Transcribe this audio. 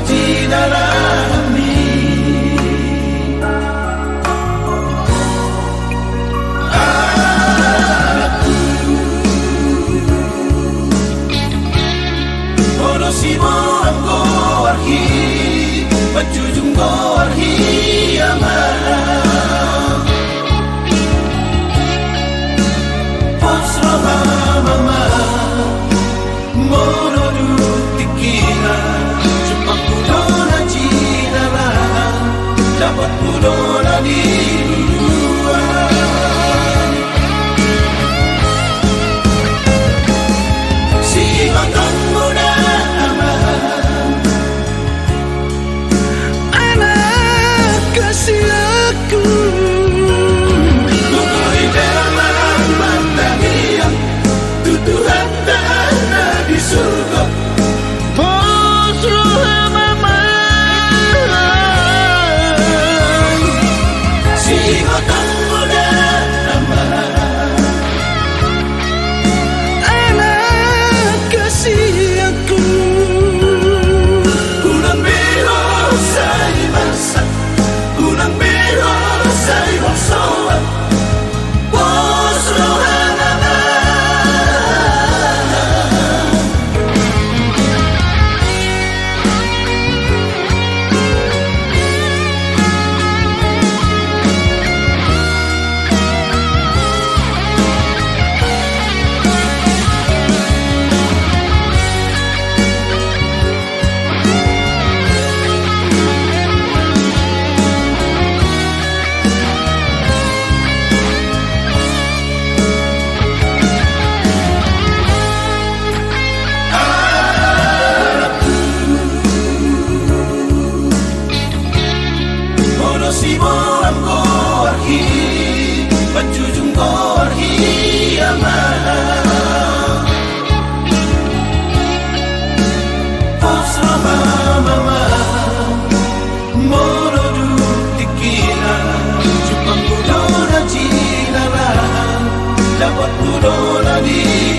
di dalamnya. Si boang ko arhi, pacujung ko arhi amara. Posro mama, mono du tikina, cepat kudo na jinala, dapat kudo na di duluan. Si batang muda aku Tutuhi dalam mata dia Tutuhan tanah di surga Posroha mama Si batang muda anak kasih aku Ulang biro saya masak Ulang biro saya waksoan Posrohanana Si boang ko arhi, pacujung ko arhi amara. Posro mama, mono du tikina, cupang kudo na jinala, dapat kudo na di